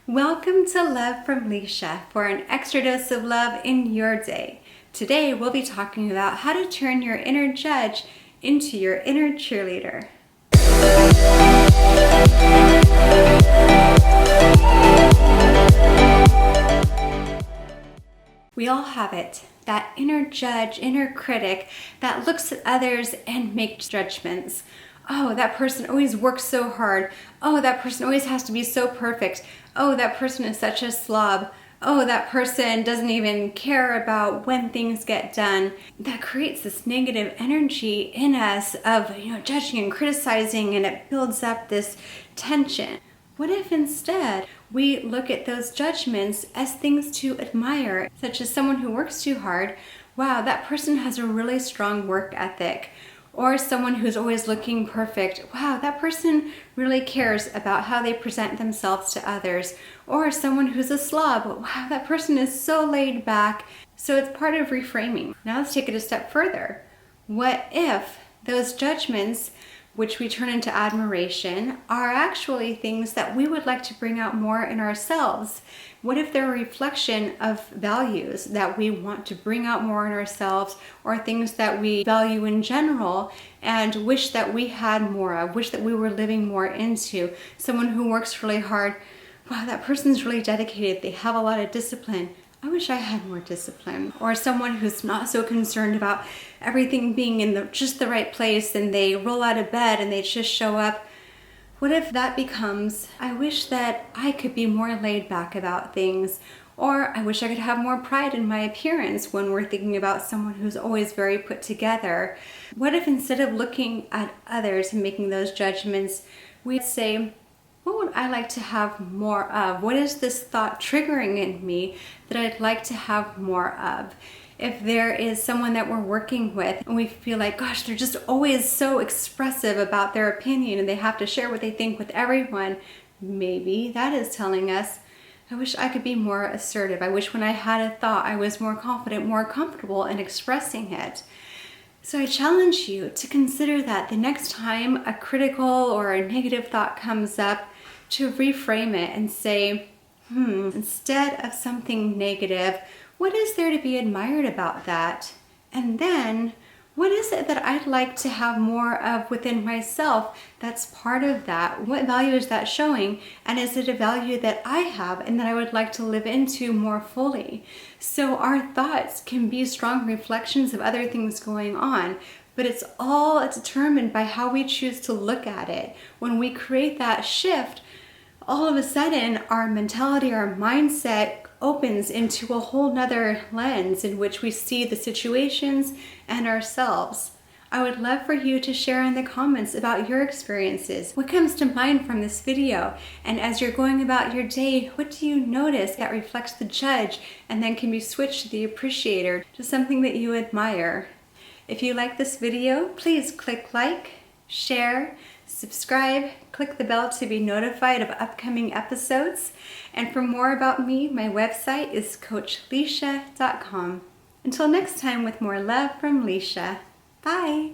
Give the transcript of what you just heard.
Welcome to Love from Lisha for an extra dose of love in your day. Today we'll be talking about how to turn your inner judge into your inner cheerleader. We all have it, that inner judge, inner critic that looks at others and makes judgments. Oh, that person always works so hard. Oh, that person always has to be so perfect. Oh, that person is such a slob. Oh, that person doesn't even care about when things get done. That creates this negative energy in us of, judging and criticizing, and it builds up this tension. What if instead we look at those judgments as things to admire, such as someone who works too hard? Wow, that person has a really strong work ethic. Or someone who's always looking perfect. Wow, that person really cares about how they present themselves to others. Or someone who's a slob. Wow, that person is so laid back. So it's part of reframing. Now let's take it a step further. What if those judgments, which we turn into admiration, are actually things that we would like to bring out more in ourselves? What if they're a reflection of values that we want to bring out more in ourselves, or things that we value in general and wish that we had more of, wish that we were living more into? Someone who works really hard. Wow, that person's really dedicated. They have a lot of discipline. I wish I had more discipline. Or someone who's not so concerned about everything being in just the right place, and they roll out of bed and they just show up. What if that becomes, I wish that I could be more laid back about things, or I wish I could have more pride in my appearance when we're thinking about someone who's always very put together? What if instead of looking at others and making those judgments, we'd say, what would I like to have more of? What is this thought triggering in me that I'd like to have more of? If there is someone that we're working with and we feel like, gosh, they're just always so expressive about their opinion and they have to share what they think with everyone, maybe that is telling us, I wish I could be more assertive. I wish when I had a thought, I was more confident, more comfortable in expressing it. So I challenge you to consider that the next time a critical or a negative thought comes up, to reframe it and say, instead of something negative, what is there to be admired about that? And then, what is it that I'd like to have more of within myself that's part of that? What value is that showing? And is it a value that I have and that I would like to live into more fully? So our thoughts can be strong reflections of other things going on, but it's all determined by how we choose to look at it. When we create that shift, all of a sudden our mentality, our mindset opens into a whole nother lens in which we see the situations and ourselves. I would love for you to share in the comments about your experiences. What comes to mind from this video? And as you're going about your day, what do you notice that reflects the judge and then can be switched to the appreciator, to something that you admire? If you like this video, please click like, share, subscribe, click the bell to be notified of upcoming episodes. And for more about me, my website is coachlisha.com. Until next time, with more love from Lisha. Bye.